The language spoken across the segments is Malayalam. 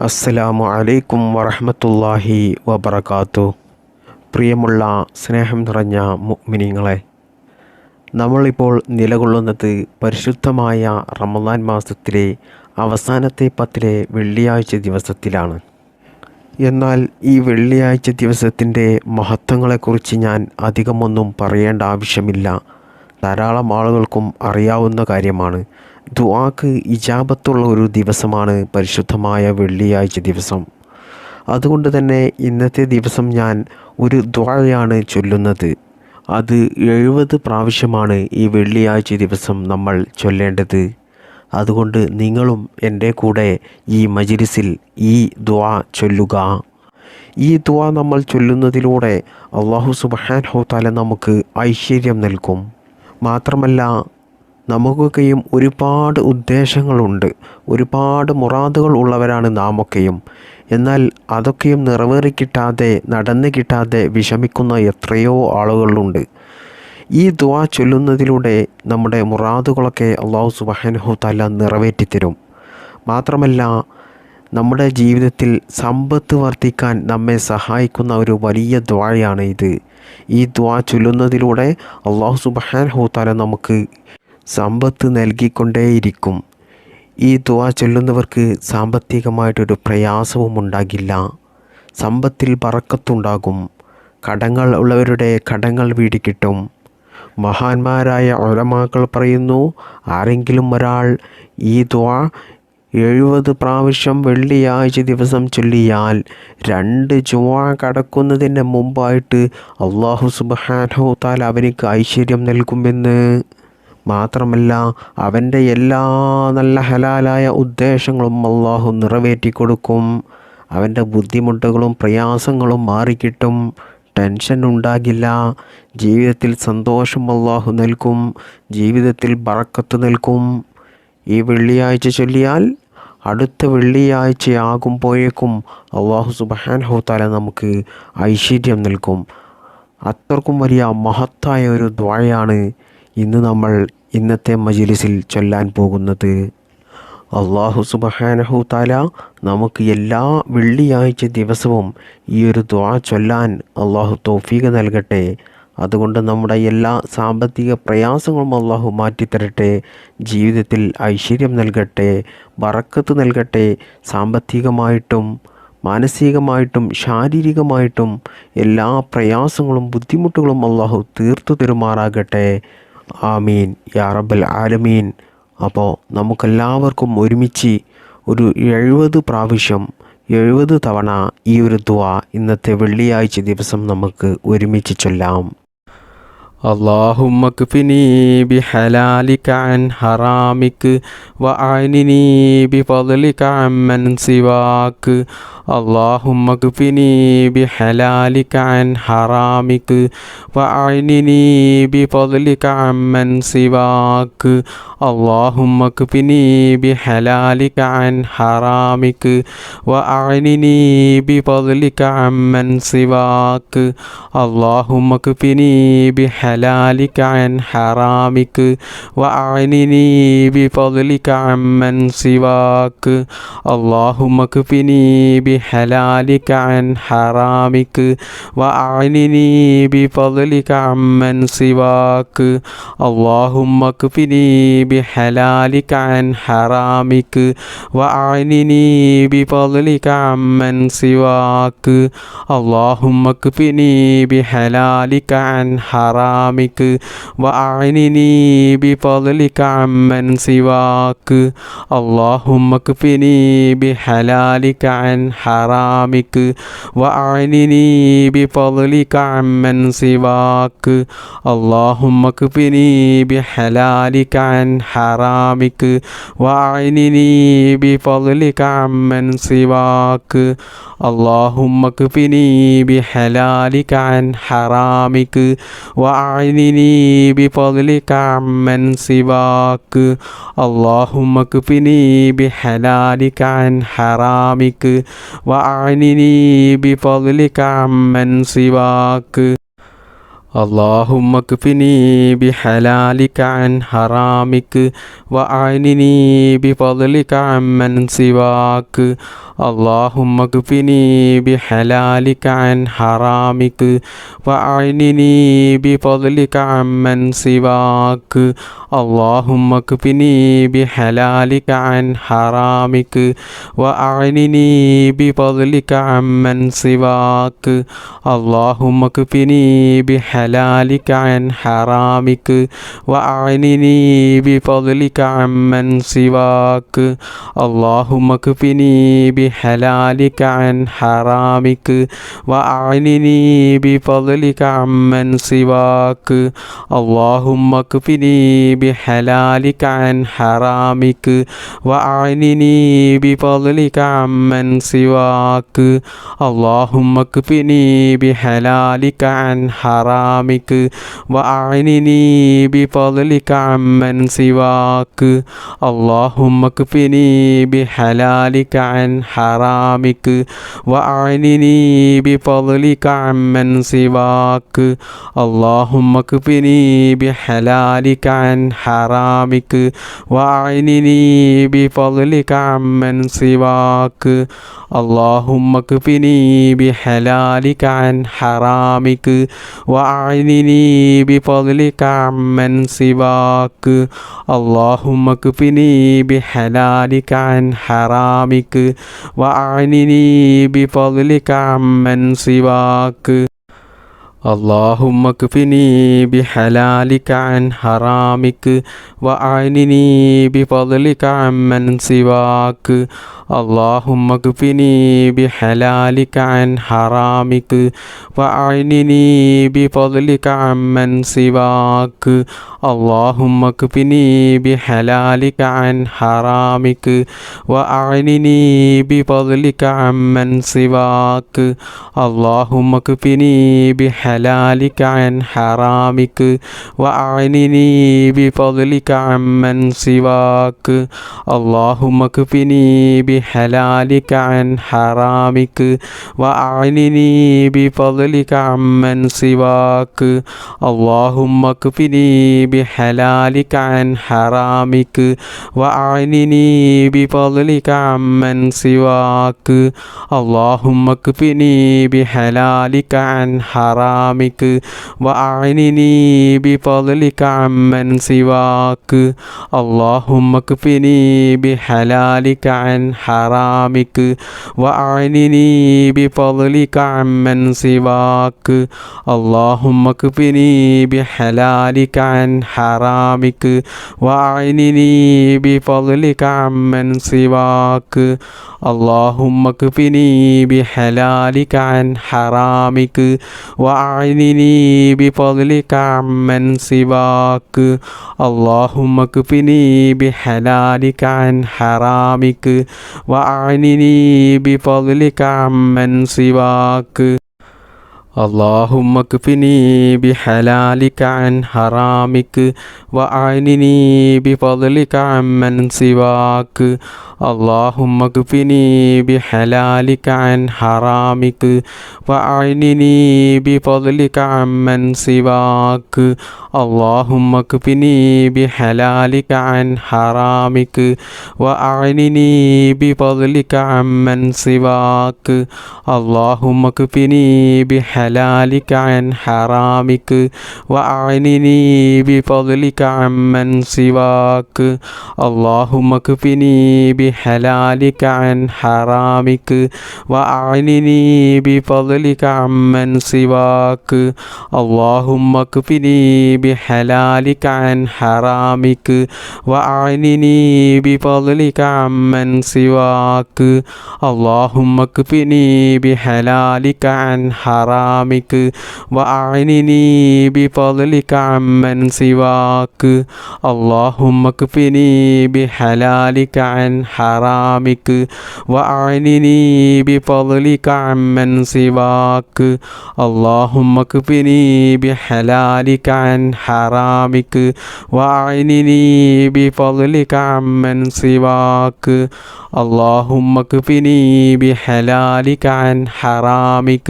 അസ്സലാമു അലൈക്കും വറഹ്മത്തുള്ളാഹി വബറകാതുഹു. പ്രിയമുള്ള സ്നേഹം നിറഞ്ഞ മുഅ്മിനീങ്ങളെ, നമ്മളിപ്പോൾ നിലകൊള്ളുന്നത് പരിശുദ്ധമായ റമദാൻ മാസത്തിലെ അവസാനത്തെ 10 വെള്ളിയാഴ്ച ദിവസത്തിലാണ്. എന്നാൽ ഈ വെള്ളിയാഴ്ച ദിവസത്തിൻ്റെ മഹത്വങ്ങളെക്കുറിച്ച് ഞാൻ അധികമൊന്നും പറയേണ്ട ആവശ്യമില്ല. ധാരാളം ആളുകൾക്കും അറിയാവുന്ന കാര്യമാണ്. ദുആക്ക് ഇജാബത്തുള്ള ഒരു ദിവസമാണ് പരിശുദ്ധമായ വെള്ളിയാഴ്ച ദിവസം. അതുകൊണ്ട് തന്നെ ഇന്നത്തെ ദിവസം ഞാൻ ഒരു ദുആയാണ് ചൊല്ലുന്നത്. അത് 70 പ്രാവശ്യമാണ് ഈ വെള്ളിയാഴ്ച ദിവസം നമ്മൾ ചൊല്ലേണ്ടത്. അതുകൊണ്ട് നിങ്ങളും എൻ്റെ കൂടെ ഈ മജ്‌ലിസിൽ ഈ ദുആ ചൊല്ലുക. ഈ ദുആ നമ്മൾ ചൊല്ലുന്നതിലൂടെ അല്ലാഹു സുബ്ഹാനഹു തആല നമുക്ക് ഐശ്വര്യം നൽകും. മാത്രമല്ല, നമുക്കൊക്കെയും ഒരുപാട് ഉദ്ദേശങ്ങളുണ്ട്, ഒരുപാട് മുറാദുകൾ ഉള്ളവരാണ് നാമൊക്കെയും. എന്നാൽ അതൊക്കെയും നിറവേറിക്കിട്ടാതെ, നടന്നു കിട്ടാതെ വിഷമിക്കുന്ന എത്രയോ ആളുകളുണ്ട്. ഈ ദുആ ചൊല്ലുന്നതിലൂടെ നമ്മുടെ മുറാദുകളൊക്കെ അല്ലാഹു സുബ്ഹാനഹു തആല നിറവേറ്റിത്തരും. മാത്രമല്ല, നമ്മുടെ ജീവിതത്തിൽ സമ്പത്ത് വർദ്ധിക്കാൻ നമ്മെ സഹായിക്കുന്ന ഒരു വലിയ ദുആയാണ് ഇത്. ഈ ദുആ ചൊല്ലുന്നതിലൂടെ അല്ലാഹു സുബ്ഹാനഹു തആല നമുക്ക് സമ്പത്ത് നൽകിക്കൊണ്ടേയിരിക്കും. ഈ ദുആ ചൊല്ലുന്നവർക്ക് സാമ്പത്തികമായിട്ടൊരു പ്രയാസവും ഉണ്ടാകില്ല. സമ്പത്തിൽ ബറക്കത്തുണ്ടാകും. കടങ്ങൾ ഉള്ളവരുടെ കടങ്ങൾ വീടിക്കിട്ടും. മഹാന്മാരായ ഉലമാക്കൾ പറയുന്നു, ആരെങ്കിലും ഒരാൾ ഈ ദുആ 70 പ്രാവശ്യം വെള്ളിയാഴ്ച ദിവസം ചൊല്ലിയാൽ 2 ജുമുഅ കടക്കുന്നതിന് മുമ്പായിട്ട് അല്ലാഹു സുബ്ഹാനഹു തആല അവനിക്ക് ഐശ്വര്യം നൽകുമെന്ന്. മാത്രമല്ല, അവൻ്റെ എല്ലാ നല്ല ഹലാലായ ഉദ്ദേശങ്ങളും അല്ലാഹു നിറവേറ്റിക്കൊടുക്കും. അവൻ്റെ ബുദ്ധിമുട്ടുകളും പ്രയാസങ്ങളും മാറിക്കിട്ടും. ടെൻഷൻ ഉണ്ടാകില്ല. ജീവിതത്തിൽ സന്തോഷം അല്ലാഹു നൽകും. ജീവിതത്തിൽ ബറക്കത്ത് നൽകും. ഈ വെള്ളിയാഴ്ച ചൊല്ലിയാൽ അടുത്ത വെള്ളിയാഴ്ചയാകുമ്പോഴേക്കും അല്ലാഹു സുബ്ഹാനഹു തആല നമുക്ക് ഐശ്വര്യം നൽകും. അത്രക്കും വലിയ മഹത്തായ ഒരു ദുആയാണ് ഇന്ന് നമ്മൾ ഇന്നത്തെ മജ്‌ലിസിൽ ചൊല്ലാൻ പോകുന്നത്. അല്ലാഹു സുബ്ഹാനഹു തആല നമുക്ക് എല്ലാ വെള്ളിയാഴ്ച ദിവസവും ഈ ഒരു ദുആ ചൊല്ലാൻ അല്ലാഹു തൗഫീഖ് നൽകട്ടെ. അതുകൊണ്ട് നമ്മുടെ എല്ലാ സാമ്പത്തിക പ്രയാസങ്ങളും അല്ലാഹു മാറ്റിത്തരട്ടെ. ജീവിതത്തിൽ ഐശ്വര്യം നൽകട്ടെ, ബറക്കത്ത് നൽകട്ടെ. സാമ്പത്തികമായിട്ടും മാനസികമായിട്ടും ശാരീരികമായിട്ടും എല്ലാ പ്രയാസങ്ങളും ബുദ്ധിമുട്ടുകളും അല്ലാഹു തീർത്തു തരുമാറാകട്ടെ. ആമീൻ യാ റബ്ബൽ ആലമീൻ. അപ്പോൾ നമുക്കെല്ലാവർക്കും ഒരുമിച്ച് ഒരു 70 പ്രാവശ്യം 70 തവണ ഈ ഒരു ദുആ ഇന്നത്തെ വെള്ളിയാഴ്ച ദിവസം നമുക്ക് ഒരുമിച്ച് ചൊല്ലാം. اللهم اكفني بحلالك عن حرامك وأعنني بفضلك عمن سواك. اللهم اكفني بحلالك عن حرامك وأعنني بفضلك عمن سواك. اللهم اكفني بحلالك عن حرامك وأعنني بفضلك عمن سواك. اللهم اكفني بحلالك عن حرامك وأعنني بفضلك عمن سواك. اللهم اكفني بحلالك عن حرامك وأعنني بفضلك عمن سواك. اللهم اكفني بحلالك عن حرامك وأعنني بفضلك عمن سواك. اللهم اكفني بحلالك عن حرامك وأعنني بفضلك عمن سواك. اللهم اكفني بحلالك عن حرامك وأعنني بفضلك عمن سواك. اللهم اكفني بحلالك عن حرامك وأعنني بفضلك عمن سواك. اللهم اكفني بحلالك عن حرامك وأعنني بفضلك عمن سواك. اللهم اكفني بحلالك عن حرامك وأعنني بفضلك عمن سواك. اللهم اكفني بحلالك عن حرامك وأعنني بفضلك عمن سواك. اللهم اكفني بحلالك عن حرامك وأعنني بفضلك عمن سواك. اللهم اكفني بحلالك عن حرامك وأعنني بفضلك عمن سواك. اللهم اكفني بحلالك عن حرامك وأعنني بفضلك عمن سواك. اللهم اكفني بحلالك عن حرامك وأعنني بفضلك عمن سواك. اللهم اكفني بحلالك عن حرامك وأعنني بفضلك عمن سواك. اللهم اكفني بحلالك عن حرامك وأعنني بفضلك عمن سواك. اللهم اكفني بحلالك عن حرامك وأعنني بفضلك عمن سواك. اللهم اكفني بحلالك عن حرامك وأعنني بفضلك عمن سواك. اللهم اكفني بحلالك عن حرامك وأعنني بفضلك عمن سواك. اللهم اكفني بحلالك عن حرامك وأعنني بفضلك عمن سواك. اللهم اكفني بحلالك عن حرامك وأعنني بفضلك عمن سواك. اللهم اكفني بحلالك عن حرامك وأعنني بفضلك عمن سواك. اللهم اكفني بحلالك عن حرامك وأعنني بفضلك عمن سواك. اللهم اكفني بحلالك عن حرامك وأعنني بفضلك عمن سواك. اللهم اكفني بحلالك عن حرامك وأعنني بفضلك عمن سواك. اللهم اكفني بحلالك عن حرامك وأعنني بفضلك عمن سواك. اللهم اكفني بحلالك عن حرامك وأعنني بفضلك عمن سواك. اللهم اكفني بحلالك عن حرامك وأعنني بفضلك عمن سواك. اللهم اكفني بحلالك عن حرامك وأعنني بفضلك عمن سواك. اللهم اكفني بحلالك عن حرامك وأعنني بفضلك عمن سواك. اللهم اكفني بحلالك عن حرامك وأعنني بفضلك عمن سواك. اللهم اكفني بحلالك عن حرامك وأعنني بفضلك عمن سواك. اللهم اكفني بحلالك عن حرامك وأعنني بفضلك عمن سواك. اللهم اكفني بحلالك عن حرامك وأعنني بفضلك عمن سواك. اللهم اكفني بحلالك عن حرامك وأعنني بفضلك عمن سواك. اللهم اكفني بحلالك عن حرامك وأعنني بفضلك عمن سواك. اللهم اكفني بحلالك عن حرامك وأعنني بفضلك عمن سواك. اللهم اكفني بحلالك عن حرامك وأعنني بفضلك عمن سواك. اللهم اكفني بحلالك عن حرامك وأعنني بفضلك عمن سواك. اللهم اكفني بحلالك عن حرامك وأعنني بفضلك عمن سواك. اللهم اكفني بحلالك عن حرامك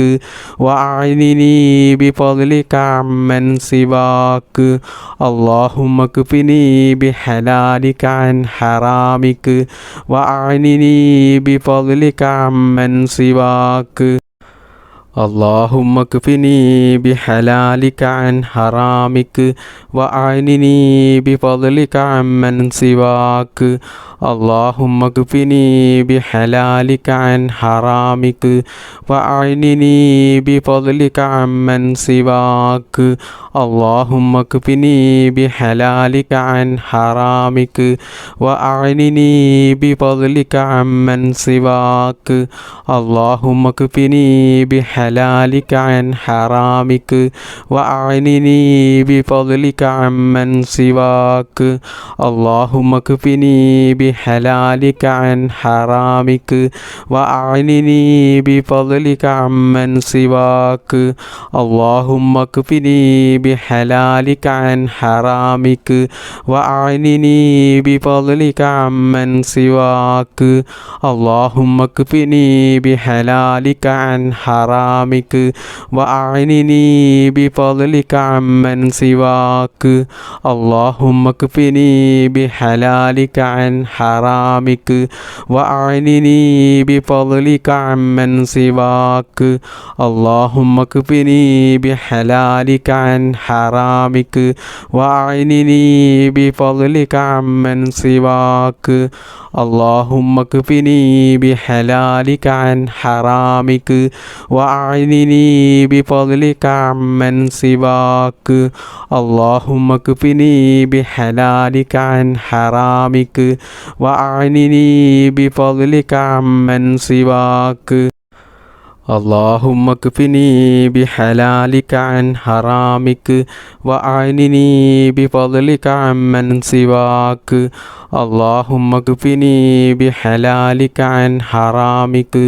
وأعنني وأعنني بفضلك عمن سواك اللهم اكفني بحلالك عن حرامك وأعنني بفضلك عمن سواك اللهم اكفني بحلالك عن حرامك وأعنني بفضلك عمن سواك اللهم اكفني بحلالك عن حرامك وأعنني بفضلك عمن سواك اللهم اكفني بحلالك عن حرامك وأعنني بفضلك عمن سواك اللهم اكفني بحلالك عن حرامك وأعنني بفضلك عمن سواك اللهم اكفني بحلالك عن حرامك وأعنني بفضلك عمن سواك اللهم اكفني بحلالك عن حرامك وأعنني بفضلك عمن سواك اللهم اكفني بحلالك عن حرامك وأعنني بفضلك عمن سواك اللهم اكفني بحلالك عن حرامك وأعنني بفضلك عمن سواك اللهم اكفني بحلالك عن حرامك وأعنني بفضلك عمن سواك اللهم اكفني بحلالك عن حرامك وأعنني بفضلك عمن سواك اللهم اكفني بحلالك عن حرامك وأعنني بفضلك عمن سواك اللهم اكفني بحلالك عن حرامك وأعنني بفضلك عمن سواك اللهم اكفني بحلالك عن حرامك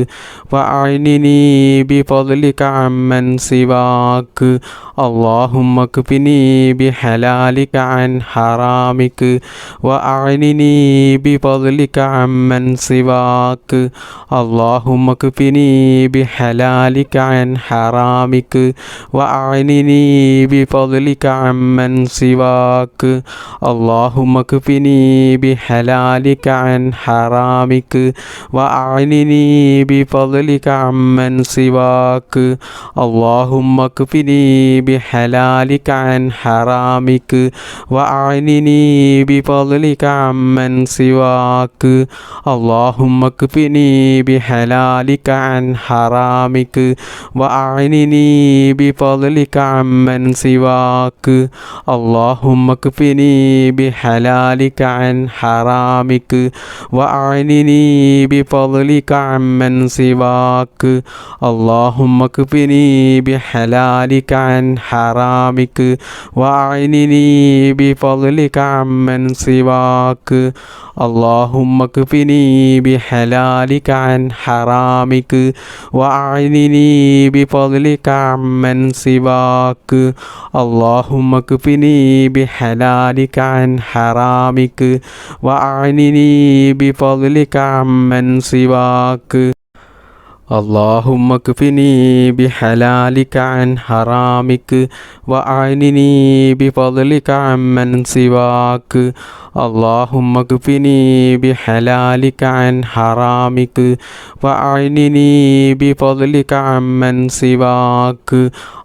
وأعنني بفضلك عمن سواك اللهم اكفني بحلالك عن حرامك وأعنني بفضلك عمن سواك اللهم اكفني بحلالك عن حرامك وأعنني بفضلك عمن سواك اللهم اكفني بحلالك عن حرامك وأعنني بفضلك عمن سواك اللهم اكفني بحلالك عن حرامك وأعنني بفضلك عمن سواك اللهم اكفني بحلالك عن حرامك وأعنني بفضلك عمن سواك اللهم اكفني بحلالك عن حرامك وأعنني بفضلك عمن سواك اللهم اكفني بحلالك عن حرامك وأعنني بفضلك عمن سواك اللهم اكفني بحلالك عن حرامك وأعنني بفضلك عمن سواك اللهم اكفني بحلالك عن حرامك وأعنني بفضلك عمن سواك اللهم اكفني بحلالك عن حرامك وأعنني بفضلك عمن سواك اللهم اكفني بحلالك عن حرامك وأعنني بفضلك عمن سواك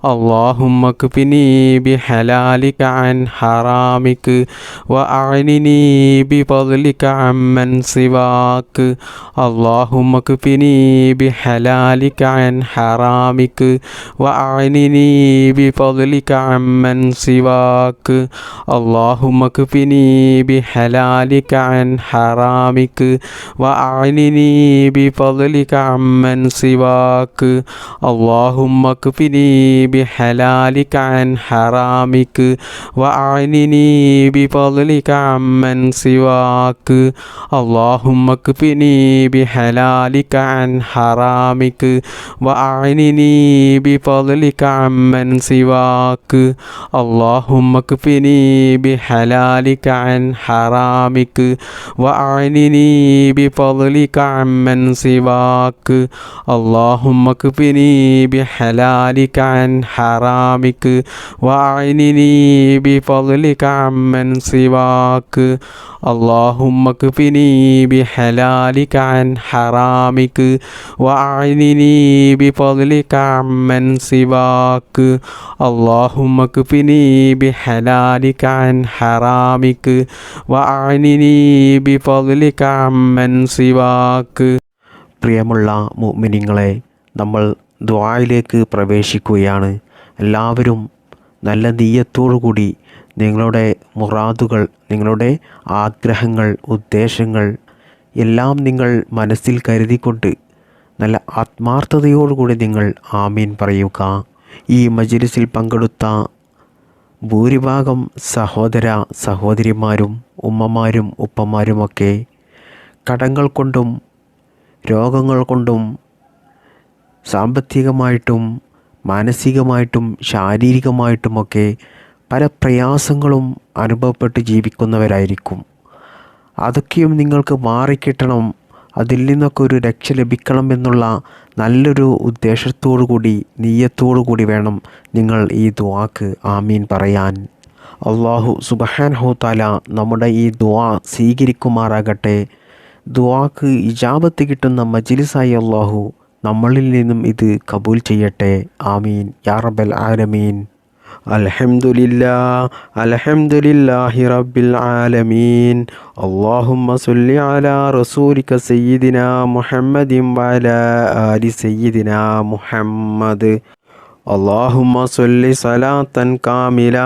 اللهم اكفني بحلالك عن حرامك وأعنني بفضلك عمن سواك اللهم اكفني بحلالك عن حرامك وأعنني بفضلك عمن سواك اللهم اكفني بحلالك عن حرامك وأعنني بفضلك عمن سواك اللهم اكفني بحلالك عن حرامك وأعنني بفضلك عمن سواك اللهم اكفني بحلالك عن حرامك وأعنني بفضلك عمن سواك اللهم اكفني بحلالك عن حرامك وأعنني بفضلك عمن سواك اللهم اكفني بحلالك عن حرامك وأعنني بفضلك عمن سواك اللهم اكفني بحلالك عن حرامك وأعنني بفضلك عمن سواك اللهم اكفني بحلالك عن حرامك وأعنني بفضلك عمن سواك. പ്രിയമുള്ള മുഅ്മിനീങ്ങളെ, നമ്മൾ ദുആയിലേക്ക് പ്രവേശിക്കുകയാണ്. എല്ലാവരും നല്ല നിയ്യത്തോടു കൂടി നിങ്ങളുടെ മുറാദുകൾ, നിങ്ങളുടെ ആഗ്രഹങ്ങൾ, ഉദ്ദേശങ്ങൾ എല്ലാം നിങ്ങൾ മനസ്സിൽ കരുതിക്കൊണ്ട് നല്ല ആത്മാർത്ഥതയോടുകൂടി നിങ്ങൾ ആമീൻ പറയുക. ഈ മജ്‌ലിസിൽ പങ്കെടുത്ത ഭൂരിഭാഗം സഹോദര സഹോദരിമാരും ഉമ്മമാരും ഉപ്പമാരുമൊക്കെ കടങ്ങൾ കൊണ്ടും രോഗങ്ങൾ കൊണ്ടും സാമ്പത്തികമായിട്ടും മാനസികമായിട്ടും ശാരീരികമായിട്ടുമൊക്കെ പല പ്രയാസങ്ങളും അനുഭവപ്പെട്ട് ജീവിക്കുന്നവരായിരിക്കും. അതൊക്കെയും നിങ്ങൾക്ക് മാറിക്കിട്ടണം, അതിൽ നിന്നൊക്കെ ഒരു രക്ഷ ലഭിക്കണം എന്നുള്ള നല്ലൊരു ഉദ്ദേശത്തോടു കൂടി നിയ്യത്തോടു കൂടി വേണം നിങ്ങൾ ഈ ദുആക്ക് ആമീൻ പറയാൻ. അല്ലാഹു സുബ്ഹാനഹു തആല നമ്മുടെ ഈ ദുആ സ്വീകരിക്കുമാറാകട്ടെ. ദുആക്ക് ഇജാബത്ത് കിട്ടുന്ന മജ്‌ലിസായി അല്ലാഹു നമ്മളിൽ നിന്നും ഇത് കബൂൽ ചെയ്യട്ടെ. ആമീൻ യാ റബ്ബൽ ആലമീൻ. അൽഹംദുലില്ലാഹി റബ്ബിൽ ആലമീൻ. അല്ലാഹുമ്മ സ്വല്ലി അലാ റസൂലിക സയ്യിദിനാ മുഹമ്മദിൻ വഅലാ ആലി സയ്യിദിനാ മുഹമ്മദ്. അല്ലാഹുമ്മ സ്വല്ലി സ്വലാത്തൻ കാമില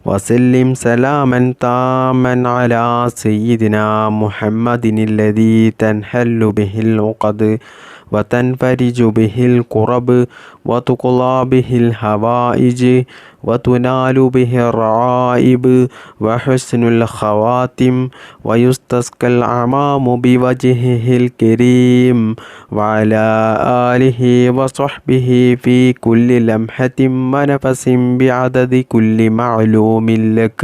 വസല്ലിം സലാമൻ താമൻ അലാ സയ്യിദിനാ മുഹമ്മദിനില്ലദീ തൻഹല്ലു ബിഹിൽ ഉഖദ് وتنفرج به الكرب وتقضى به الحوائج وتنال به الرغائب وحسن الخواتم ويستسقى الغمام بوجهه الكريم وعلى آله وصحبه في كل لمحة ونفس بعدد كل معلوم لك.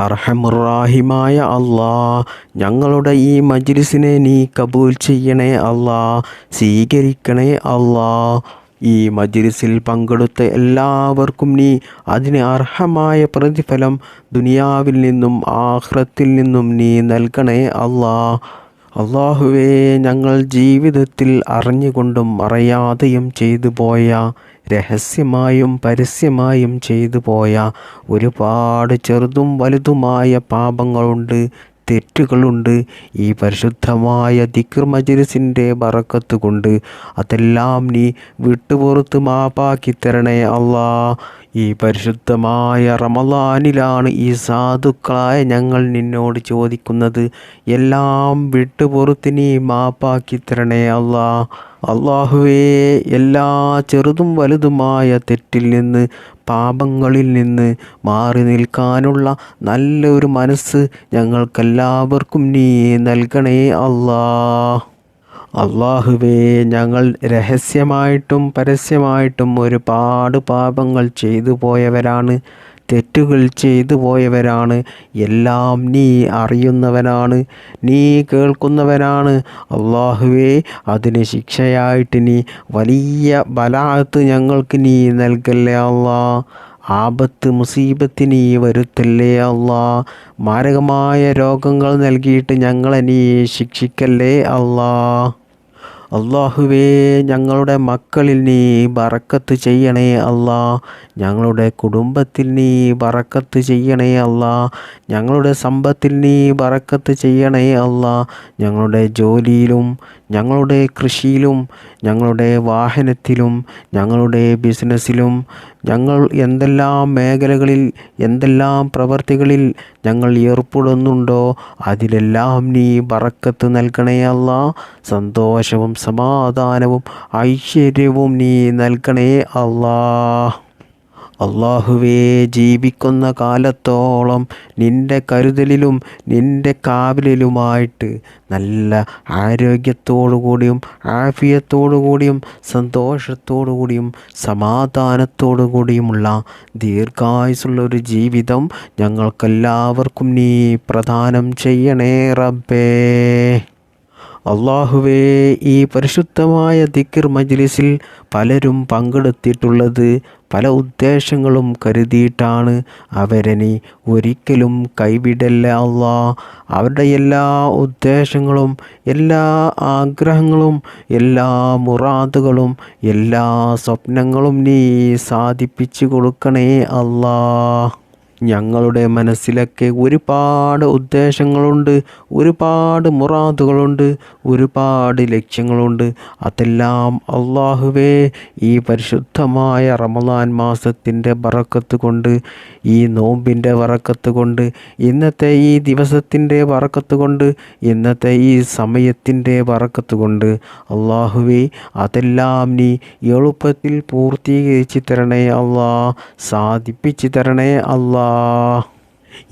അർഹമുറാഹിമായ അല്ലാ, ഞങ്ങളുടെ ഈ മജ്‌ലിസിനെ നീ കബൂൽ ചെയ്യണേ അല്ലാ, സ്വീകരിക്കണേ അല്ലാ. ഈ മജ്‌ലിസിൽ പങ്കെടുത്ത എല്ലാവർക്കും നീ അതിന് അർഹമായ പ്രതിഫലം ദുനിയാവിൽ നിന്നും ആഖിറത്തിൽ നിന്നും നീ നൽകണേ അല്ലാ. അല്ലാഹുവേ, ഞങ്ങൾ ജീവിതത്തിൽ അറിഞ്ഞുകൊണ്ടും അറിയാതെയും ചെയ്തു പോയ, രഹസ്യമായും പരസ്യമായും ചെയ്തു പോയ ഒരുപാട് ചെറുതും വലുതുമായ പാപങ്ങളുണ്ട്, തെറ്റുകളുണ്ട്. ഈ പരിശുദ്ധമായ ദിക്ർ മജ്‌ലിസിൻ്റെ ബറക്കത്ത് കൊണ്ട് അതെല്ലാം നീ വിട്ടുപുറത്ത് മാപ്പാക്കി തരണേ അല്ലാ. ഈ പരിശുദ്ധമായ റമളാനിലാണ് ഈ സാധുക്കളായ ഞങ്ങൾ നിന്നോട് ചോദിക്കുന്നത്. എല്ലാം വിട്ടുപുറത്ത് നീ മാപ്പാക്കി തരണേ അല്ലാ. അല്ലാഹുവേ, എല്ലാ ചെറുതും വലുതുമായ തെറ്റിൽ നിന്ന്, പാപങ്ങളിൽ നിന്ന് മാറി നിൽക്കാനുള്ള നല്ലൊരു മനസ്സ് ഞങ്ങൾക്കെല്ലാവർക്കും നീ നൽകണേ അല്ലാ. അല്ലാഹുവേ, ഞങ്ങൾ രഹസ്യമായിട്ടും പരസ്യമായിട്ടും ഒരുപാട് പാപങ്ങൾ ചെയ്തു പോയവരാണ്, തെറ്റുകൾ ചെയ്തു പോയവരാണ്. എല്ലാം നീ അറിയുന്നവനാണ്, നീ കേൾക്കുന്നവനാണ്. അല്ലാഹുവേ, അതിന് ശിക്ഷയായിട്ട് നീ വലിയ ബലാഅത്ത് ഞങ്ങൾക്ക് നീ നൽകല്ലേ അല്ലാ. ആപത്ത് മുസീബത്ത് നീ വരുത്തല്ലേ അല്ലാ. മാരകമായ രോഗങ്ങൾ നൽകിയിട്ട് ഞങ്ങളെ നീ ശിക്ഷിക്കല്ലേ അല്ലാ. അല്ലാഹുവേ, ഞങ്ങളുടെ മക്കളിൽ നീ ബറക്കത്ത് ചെയ്യണേ അല്ലാ. ഞങ്ങളുടെ കുടുംബത്തിൽ നീ ബറക്കത്ത് ചെയ്യണേ അല്ലാ. ഞങ്ങളുടെ സമ്പത്തിൽ നീ ബറക്കത്ത് ചെയ്യണേ അല്ലാ. ഞങ്ങളുടെ ജോലിയിലും ഞങ്ങളുടെ കൃഷിയിലും ഞങ്ങളുടെ വാഹനത്തിലും ഞങ്ങളുടെ ബിസിനസ്സിലും ഞങ്ങൾ എന്തെല്ലാം മേഖലകളിൽ എന്തെല്ലാം പ്രവർത്തികളിൽ ഞങ്ങൾ ഏർപ്പെടുന്നുണ്ടോ അതിലെല്ലാം നീ ബറക്കത്ത് നൽകണേ അല്ലാ. സന്തോഷവും സമാധാനവും ഐശ്വര്യവും നീ നൽകണേ അല്ലാ. അള്ളാഹുവേ, ജീവിക്കുന്ന കാലത്തോളം നിൻ്റെ കരുതലിലും നിൻ്റെ കാവലിലുമായിട്ട് നല്ല ആരോഗ്യത്തോടു കൂടിയും ആഫിയത്തോടു കൂടിയും സന്തോഷത്തോടു കൂടിയും സമാധാനത്തോടു കൂടിയുമുള്ള ദീർഘായുസ്സുള്ള ഒരു ജീവിതം ഞങ്ങൾക്കെല്ലാവർക്കും നീ പ്രദാനം ചെയ്യണേ റബ്ബേ. അള്ളാഹുവേ, ഈ പരിശുദ്ധമായ ദിക്ർ മജ്ലിസിൽ പലരും പങ്കെടുത്തിട്ടുള്ളത് പല ഉദ്ദേശങ്ങളും കരുതിയിട്ടാണ്. അവരെ നീ ഒരിക്കലും കൈവിടല്ല അല്ലാ. അവരുടെ എല്ലാ ഉദ്ദേശങ്ങളും എല്ലാ ആഗ്രഹങ്ങളും എല്ലാ മുറാദുകളും എല്ലാ സ്വപ്നങ്ങളും നീ സാധിപ്പിച്ചു കൊടുക്കണേ അല്ലാ. ഞങ്ങളുടെ മനസ്സിലൊക്കെ ഒരുപാട് ഉദ്ദേശങ്ങളുണ്ട്, ഒരുപാട് മുറാദുകളുണ്ട്, ഒരുപാട് ലക്ഷ്യങ്ങളുണ്ട്. അതെല്ലാം അള്ളാഹുവേ, ഈ പരിശുദ്ധമായ റമളാൻ മാസത്തിൻ്റെ ബറക്കത്ത് കൊണ്ട്, ഈ നോമ്പിൻ്റെ ബറക്കത്ത് കൊണ്ട്, ഇന്നത്തെ ഈ ദിവസത്തിൻ്റെ ബറക്കത്ത് കൊണ്ട്, ഇന്നത്തെ ഈ സമയത്തിൻ്റെ ബറക്കത്ത് കൊണ്ട് അള്ളാഹുവേ, അതെല്ലാം നീ എളുപ്പത്തിൽ പൂർത്തീകരിച്ച് തരണേ അല്ലാ, സാധിപ്പിച്ച് തരണേ അല്ലാ.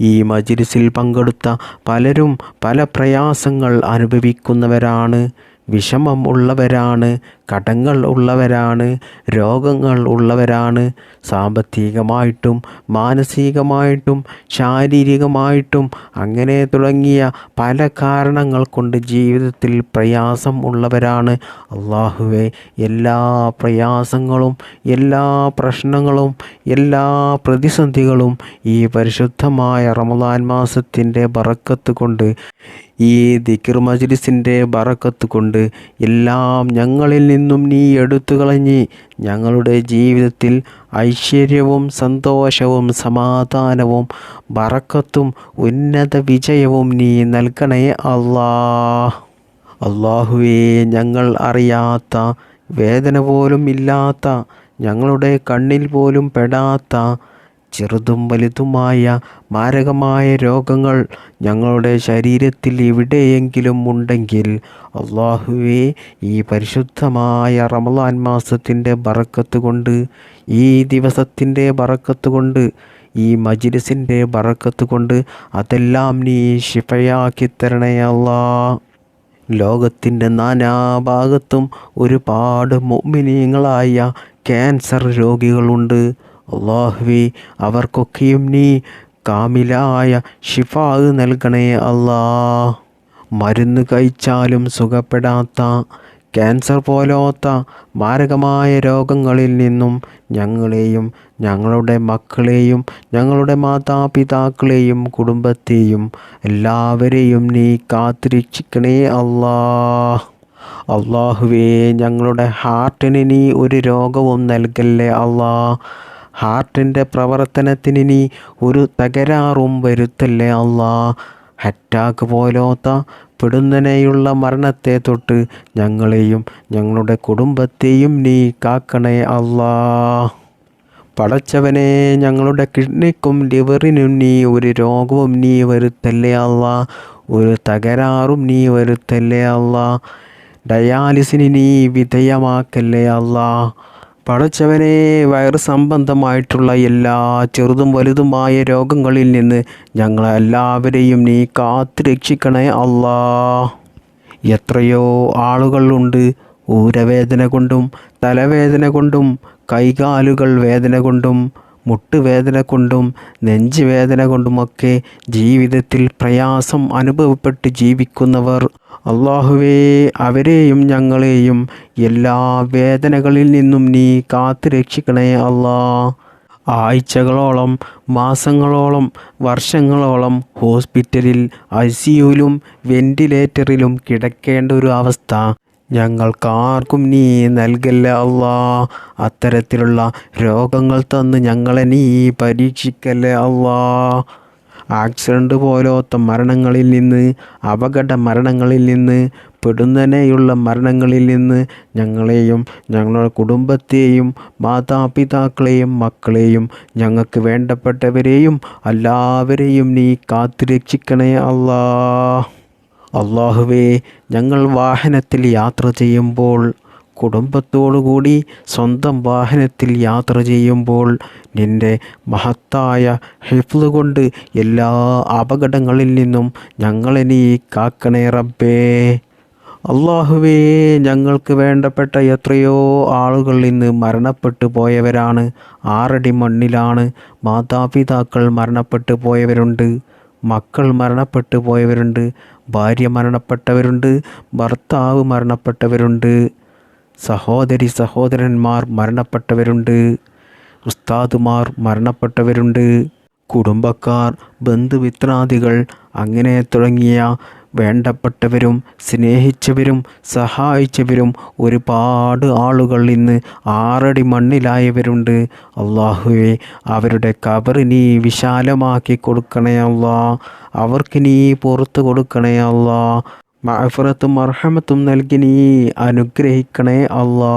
ഈ മജ്‌ലിസിൽ പങ്കെടുത്ത പലരും പല പ്രയാസങ്ങൾ അനുഭവിക്കുന്നവരാണ്, വിഷമം ഉള്ളവരാണ്, കടങ്ങൾ ഉള്ളവരാണ്, രോഗങ്ങൾ ഉള്ളവരാണ്. സാമ്പത്തികമായിട്ടും മാനസികമായിട്ടും ശാരീരികമായിട്ടും അങ്ങനെ തുടങ്ങിയ പല കാരണങ്ങൾ കൊണ്ട് ജീവിതത്തിൽ പ്രയാസം ഉള്ളവരാണ്. അള്ളാഹുവേ, എല്ലാ പ്രയാസങ്ങളും എല്ലാ പ്രശ്നങ്ങളും എല്ലാ പ്രതിസന്ധികളും ഈ പരിശുദ്ധമായ റമളാൻ മാസത്തിൻ്റെ ബറക്കത്ത് കൊണ്ട്, ഈ ദിക്ർ മജ്‌ലിസിൻ്റെ ബറക്കത്ത് കൊണ്ട് എല്ലാം ഞങ്ങളിൽ നിന്നും നീ എടുത്തു കളഞ്ഞ് ഞങ്ങളുടെ ജീവിതത്തിൽ ഐശ്വര്യവും സന്തോഷവും സമാധാനവും ബറക്കത്തും ഉന്നത വിജയവും നീ നൽകണേ അല്ലാ. അള്ളാഹുവേ, ഞങ്ങൾ അറിയാത്ത, വേദന പോലും ഇല്ലാത്ത, ഞങ്ങളുടെ കണ്ണിൽ പോലും പെടാത്ത ചെറുതും വലുതുമായ മാരകമായ രോഗങ്ങൾ ഞങ്ങളുടെ ശരീരത്തിൽ എവിടെയെങ്കിലും ഉണ്ടെങ്കിൽ അള്ളാഹുവേ, ഈ പരിശുദ്ധമായ റമളാൻ മാസത്തിൻ്റെ ബറക്കത്ത് കൊണ്ട്, ഈ ദിവസത്തിൻ്റെ ബറക്കത്ത് കൊണ്ട്, ഈ മജ്‌ലിസിൻ്റെ ബറക്കത്ത് കൊണ്ട് അതെല്ലാം നീ ശിഫയാക്കി തരണേ അല്ലാ. ലോകത്തിൻ്റെ നാനാഭാഗത്തും ഒരുപാട് മുഅ്മിനീങ്ങളായ ക്യാൻസർ രോഗികളുണ്ട്. അള്ളാഹുവേ, അവർക്കൊക്കെയും നീ കാമിലായ ശിഫാ നൽകണേ അല്ലാ. മരുന്ന് കഴിച്ചാലും സുഖപ്പെടാത്ത ക്യാൻസർ പോലത്തെ മാരകമായ രോഗങ്ങളിൽ നിന്നും ഞങ്ങളെയും ഞങ്ങളുടെ മക്കളെയും ഞങ്ങളുടെ മാതാപിതാക്കളെയും കുടുംബത്തെയും എല്ലാവരെയും നീ കാത്തുരക്ഷിക്കണേ അല്ലാ. അള്ളാഹുവേ, ഞങ്ങളുടെ ഹാർട്ടിന് നീ ഒരു രോഗവും നൽകല്ലേ അല്ലാ. ഹാർട്ടിൻ്റെ പ്രവർത്തനത്തിന് നീ ഒരു തകരാറും വരുത്തല്ലേ അല്ലാ. അറ്റാക്ക് പോലത്തെ പെടുന്നനെയുള്ള മരണത്തെ തൊട്ട് ഞങ്ങളെയും ഞങ്ങളുടെ കുടുംബത്തെയും നീ കാക്കണേ അല്ലാ. പടച്ചവനെ, ഞങ്ങളുടെ കിഡ്നിക്കും ലിവറിനും നീ ഒരു രോഗവും നീ വരുത്തല്ലേ അല്ലാ, ഒരു തകരാറും നീ വരുത്തല്ലേ അല്ലാ. ഡയാലിസിന് നീ വിധേയമാക്കല്ലേ അല്ലാ. പടച്ചവനെ, വൈറസ് സംബന്ധമായിട്ടുള്ള എല്ലാ ചെറുതും വലുതുമായ രോഗങ്ങളിൽ നിന്ന് ഞങ്ങളെല്ലാവരെയും നീ കാത്തു രക്ഷിക്കണേ അല്ലാ. എത്രയോ ആളുകളുണ്ട് ഊരവേദന കൊണ്ടും തലവേദന കൊണ്ടും കൈകാലുകൾ വേദന കൊണ്ടും മുട്ടുവേദന കൊണ്ടും നെഞ്ച് വേദന കൊണ്ടുമൊക്കെ ജീവിതത്തിൽ പ്രയാസം അനുഭവപ്പെട്ട് ജീവിക്കുന്നവർ. അള്ളാഹുവേ, അവരെയും ഞങ്ങളെയും എല്ലാ വേദനകളിൽ നിന്നും നീ കാത്തു രക്ഷിക്കണേ അല്ലാ. ആഴ്ചകളോളം മാസങ്ങളോളം വർഷങ്ങളോളം ഹോസ്പിറ്റലിൽ ICUവിലും വെന്റിലേറ്ററിലും കിടക്കേണ്ട ഒരു അവസ്ഥ ഞങ്ങൾക്കാർക്കും നീ നൽകല്ല അല്ലാ. അത്തരത്തിലുള്ള രോഗങ്ങൾ തന്ന് ഞങ്ങളെ നീ പരീക്ഷിക്കല്ലേ അല്ലാ. ആക്സിഡൻ്റ് പോലത്തെ മരണങ്ങളിൽ നിന്ന്, അപകട മരണങ്ങളിൽ നിന്ന്, പെടുന്നനെയുള്ള മരണങ്ങളിൽ നിന്ന് ഞങ്ങളെയും ഞങ്ങളുടെ കുടുംബത്തെയും മാതാപിതാക്കളെയും മക്കളെയും ഞങ്ങൾക്ക് വേണ്ടപ്പെട്ടവരെയും എല്ലാവരെയും നീ കാത്തുരക്ഷിക്കണേ അല്ലാ. അള്ളാഹുവേ, ഞങ്ങൾ വാഹനത്തിൽ യാത്ര ചെയ്യുമ്പോൾ കുടുംബത്തോടുകൂടി സ്വന്തം വാഹനത്തിൽ യാത്ര ചെയ്യുമ്പോൾ നിൻ്റെ മഹത്തായ ഹിഫ്ള് കൊണ്ട് എല്ലാ അപകടങ്ങളിൽ നിന്നും ഞങ്ങളെ നീ കാക്കണേ റബ്ബേ. അള്ളാഹുവേ, ഞങ്ങൾക്ക് വേണ്ടപ്പെട്ട എത്രയോ ആളുകൾ ഇന്ന് മരണപ്പെട്ടു പോയവരാണ്. 6 അടി മണ്ണിലാണ്. മാതാപിതാക്കൾ മരണപ്പെട്ടു പോയവരുണ്ട്, മക്കൾ മരണപ്പെട്ടു പോയവരുണ്ട്, ഭാര്യ മരണപ്പെട്ടവരുണ്ട്, ഭർത്താവ് മരണപ്പെട്ടവരുണ്ട്, സഹോദരി സഹോദരന്മാർ മരണപ്പെട്ടവരുണ്ട്, ഉസ്താദുമാർ മരണപ്പെട്ടവരുണ്ട്, കുടുംബക്കാർ, ബന്ധുമിത്രാദികൾ, അങ്ങനെ തുടങ്ങിയ വേണ്ടപ്പെട്ടവരും സ്നേഹിച്ചവരും സഹായിച്ചവരും ഒരുപാട് ആളുകൾ ഇന്ന് 6 അടി മണ്ണിലായവരുണ്ട്. അള്ളാഹുവേ, അവരുടെ ഖബർ നീ വിശാലമാക്കി കൊടുക്കണേ അല്ലാ. അവർക്ക് നീ പുറത്തു കൊടുക്കണേ അല്ലാ. മഅഫിറത്തും മർഹമത്തും നൽകി നീ അനുഗ്രഹിക്കണേ അല്ലാ.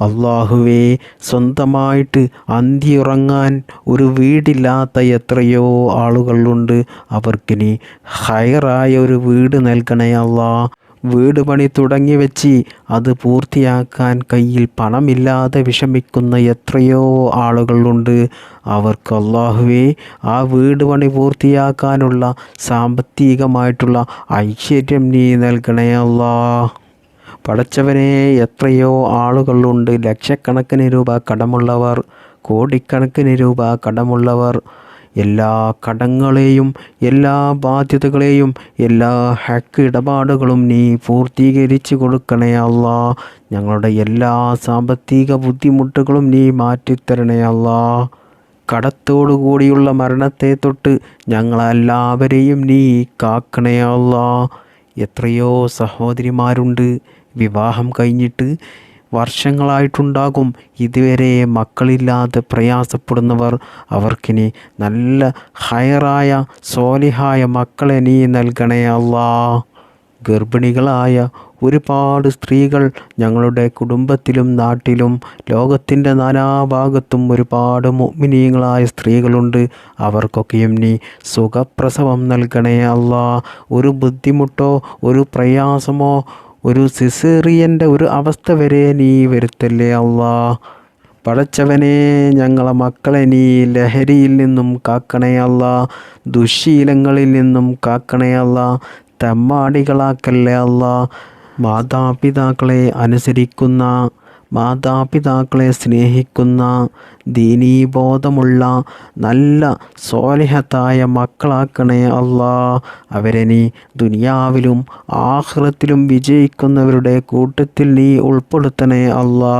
അള്ളാഹുവേ, സ്വന്തമായിട്ട് അന്തിയുറങ്ങാൻ ഒരു വീടില്ലാത്ത എത്രയോ ആളുകളുണ്ട്. അവർക്ക് നീ ഹൈറായ ഒരു വീട് നൽകണേ അല്ലാ. വീട് പണി തുടങ്ങി വെച്ച് അത് പൂർത്തിയാക്കാൻ കയ്യിൽ പണമില്ലാതെ വിഷമിക്കുന്ന എത്രയോ ആളുകളുണ്ട്. അവർക്ക് അള്ളാഹുവേ, ആ വീട് പണി പൂർത്തിയാക്കാനുള്ള സാമ്പത്തികമായിട്ടുള്ള ഐശ്വര്യം നീ നൽകണേ അല്ലാ. പടച്ചവനെ, എത്രയോ ആളുകളുണ്ട്, ലക്ഷക്കണക്കിന് രൂപ കടമുള്ളവർ, കോടിക്കണക്കിന് രൂപ കടമുള്ളവർ. എല്ലാ കടങ്ങളെയും എല്ലാ ബാധ്യതകളെയും എല്ലാ ഹക്ക് ഇടപാടുകളും നീ പൂർത്തീകരിച്ചു കൊടുക്കണേ അല്ലാ. ഞങ്ങളുടെ എല്ലാ സാമ്പത്തിക ബുദ്ധിമുട്ടുകളും നീ മാറ്റിത്തരണേ അല്ലാ. കടത്തോടുകൂടിയുള്ള മരണത്തെ തൊട്ട് ഞങ്ങളെല്ലാവരെയും നീ കാക്കണേ അല്ലാ. എത്രയോ സഹോദരിമാരുണ്ട്, വിവാഹം കഴിഞ്ഞിട്ട് വർഷങ്ങളായിട്ടുണ്ടാകും, ഇതുവരെ മക്കളില്ലാതെ പ്രയാസപ്പെടുന്നവർ. അവർക്കിനി നല്ല ഹൈറായ സോലിഹായ മക്കളെ നീ നൽകണേ അല്ലാ. ഗർഭിണികളായ ഒരുപാട് സ്ത്രീകൾ ഞങ്ങളുടെ കുടുംബത്തിലും നാട്ടിലും ലോകത്തിൻ്റെ നാനാഭാഗത്തും ഒരുപാട് മുഅ്മിനീങ്ങളായ സ്ത്രീകളുണ്ട്. അവർക്കൊക്കെയും നീ സുഖപ്രസവം നൽകണേ അല്ലാ. ഒരു ബുദ്ധിമുട്ടോ ഒരു പ്രയാസമോ ഒരു സിസേറിയൻ്റെ ഒരു അവസ്ഥ വരെ നീ വരുത്തല്ലേ അല്ലാ. പടച്ചവനെ, ഞങ്ങളെ മക്കളെ നീ ലഹരിയിൽ നിന്നും കാക്കണേ അല്ലാ. ദുശ്ശീലങ്ങളിൽ നിന്നും കാക്കണേ അല്ലാ. തെമ്മാടികളാക്കല്ലേ അല്ലാ. മാതാപിതാക്കളെ അനുസരിക്കുന്ന, മാതാപിതാക്കളെ സ്നേഹിക്കുന്ന, ദീനീബോധമുള്ള നല്ല സ്വാലിഹത്തായ മക്കളാക്കണേ അല്ലാ. അവരെ നീ ദുനിയാവിലും ആഖിറത്തിലും വിജയിക്കുന്നവരുടെ കൂട്ടത്തിൽ നീ ഉൾപ്പെടുത്തണേ അല്ലാ.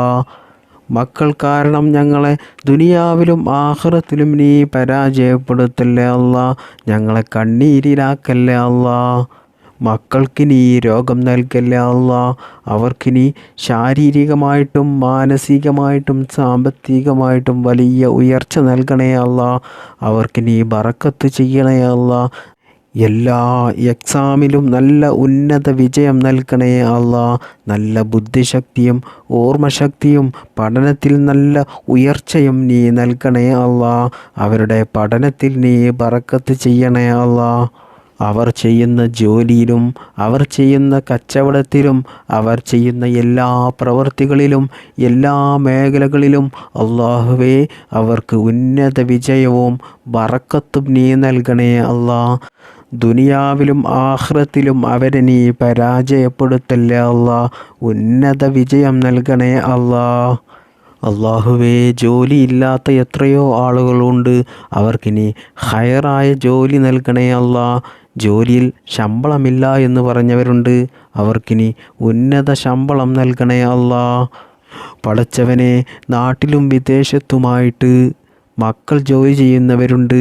മക്കൾ കാരണം ഞങ്ങളെ ദുനിയാവിലും ആഖിറത്തിലും നീ പരാജയപ്പെടുത്തല്ലേ അല്ലാ. ഞങ്ങളെ കണ്ണീരിലാക്കല്ലേ അല്ലാ. മക്കൾക്ക് നീ രോഗം നൽകല്ലേ അല്ലാ. അവർക്ക് നീ ശാരീരികമായിട്ടും മാനസികമായിട്ടും സാമ്പത്തികമായിട്ടും വലിയ ഉയർച്ച നൽകണേ അല്ലാ. അവർക്ക് നീ ബറക്കത്ത് ചെയ്യണേ അല്ലാ. എല്ലാ എക്സാമിലും നല്ല ഉന്നത വിജയം നൽകണേ അല്ലാ. നല്ല ബുദ്ധിശക്തിയും ഓർമ്മശക്തിയും പഠനത്തിൽ നല്ല ഉയർച്ചയും നീ നൽകണേ അല്ലാ. അവരുടെ പഠനത്തിൽ നീ ബറക്കത്ത് ചെയ്യണേ അല്ലാ. അവർ ചെയ്യുന്ന ജോലിയിലും അവർ ചെയ്യുന്ന കച്ചവടത്തിലും അവർ ചെയ്യുന്ന എല്ലാ പ്രവൃത്തികളിലും എല്ലാ മേഖലകളിലും അള്ളാഹുവേ, അവർക്ക് ഉന്നത വിജയവും ബറക്കത്തും നീ നൽകണേ അല്ലാ. ദുനിയാവിലും ആഖിറത്തിലും അവരെ നീ പരാജയപ്പെടുത്തല്ലേ അല്ലാ. ഉന്നത വിജയം നൽകണേ അല്ലാ. അള്ളാഹുവേ, ജോലിയില്ലാത്ത എത്രയോ ആളുകളുണ്ട്. അവർക്കിനി ഹൈറായ ജോലി നൽകണേ അല്ലാ. ജോലിയിൽ ശമ്പളമില്ല എന്ന് പറഞ്ഞവരുണ്ട്. അവർക്കിനി ഉന്നത ശമ്പളം നൽകണേ അല്ലാ. പടച്ചവനെ, നാട്ടിലും വിദേശത്തുമായിട്ട് മക്കൾ ജോലി ചെയ്യുന്നവരുണ്ട്,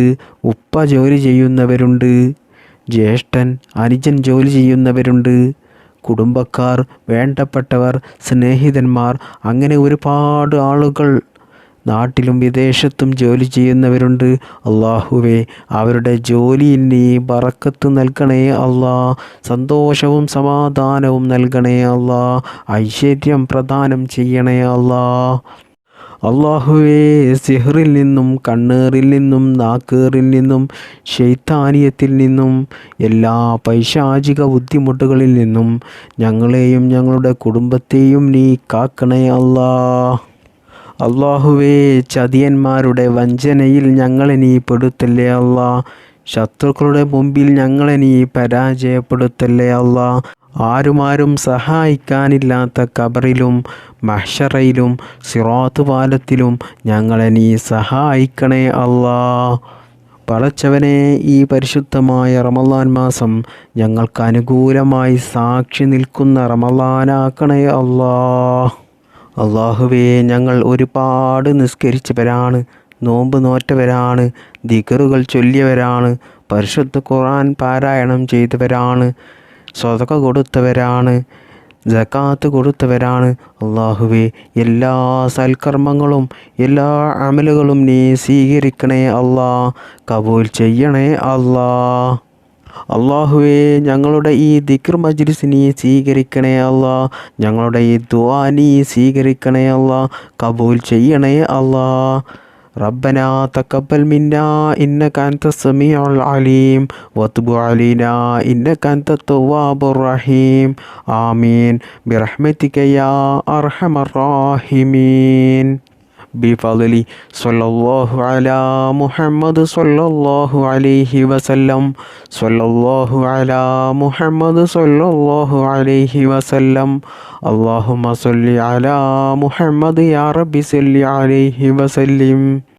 ഉപ്പ ജോലി ചെയ്യുന്നവരുണ്ട്, ജ്യേഷ്ഠൻ അനുജൻ ജോലി ചെയ്യുന്നവരുണ്ട്, കുടുംബക്കാർ, വേണ്ടപ്പെട്ടവർ, സ്നേഹിതന്മാർ, അങ്ങനെ ഒരുപാട് ആളുകൾ നാട്ടിലും വിദേശത്തും ജോലി ചെയ്യുന്നവരുണ്ട്. അള്ളാഹുവേ, അവരുടെ ജോലിയിൽ നീ ബറക്കത്ത് നൽകണേ അല്ലാ. സന്തോഷവും സമാധാനവും നൽകണേ അല്ലാ. ഐശ്വര്യം പ്രദാനം ചെയ്യണേ അല്ലാ. അള്ളാഹുവേ, സിഹറിൽ നിന്നും കണ്ണേറിൽ നിന്നും നാക്കേറിൽ നിന്നും ശൈത്താനിയത്തിൽ നിന്നും എല്ലാ പൈശാചിക ബുദ്ധിമുട്ടുകളിൽ നിന്നും ഞങ്ങളെയും ഞങ്ങളുടെ കുടുംബത്തെയും നീ കാക്കണേ അല്ലാ. അള്ളാഹുവേ, ചതിയന്മാരുടെ വഞ്ചനയിൽ ഞങ്ങളെ നീ പെടുത്തല്ലേ അല്ലാ. ശത്രുക്കളുടെ മുമ്പിൽ ഞങ്ങളെ നീ പരാജയപ്പെടുത്തല്ലേ അല്ലാ. ആരുമാരും സഹായിക്കാനില്ലാത്ത ഖബറിലും മഹ്ശറയിലും സിറാത്ത് പാലത്തിലും ഞങ്ങളെ നീ സഹായിക്കണേ അല്ലാ. പടച്ചവനെ, ഈ പരിശുദ്ധമായ റമളാൻ മാസം ഞങ്ങൾക്ക് അനുകൂലമായി സാക്ഷി നിൽക്കുന്ന റമളാനാക്കണേ അല്ലാ. അള്ളാഹുവേ, ഞങ്ങൾ ഒരുപാട് നിസ്കരിച്ചവരാണ്, നോമ്പ് നോറ്റവരാണ്, ദിക്റുകൾ ചൊല്ലിയവരാണ്, പരിശുദ്ധ ഖുർആൻ പാരായണം ചെയ്തവരാണ്, സ്വതക കൊടുത്തവരാണ്, സകാത്ത് കൊടുത്തവരാണ്. അള്ളാഹുവേ, എല്ലാ സൽക്കർമ്മങ്ങളും എല്ലാ അമലുകളും നീ സ്വീകരിക്കണേ അല്ലാ, കബൂൽ ചെയ്യണേ അല്ലാ. അള്ളാഹുവേ, ഞങ്ങളുടെ ഈ ദിക്ർ മജ്ലിസ് നീ സ്വീകരിക്കണേ അല്ലാ. ഞങ്ങളുടെ ഈ ദുആ നീ സ്വീകരിക്കണേ അല്ലാ, കബൂൽ ചെയ്യണേ അല്ലാ. ربنا تقبل منا إنك أنت السميع العليم وتب علينا إنك أنت التواب الرحيم آمين برحمتك يا أرحم الراحمين بفضل صلى الله على محمد صلى الله عليه وسلم صلى الله على محمد صلى الله عليه وسلم اللهم صل على محمد يا رب صل عليه وسلم.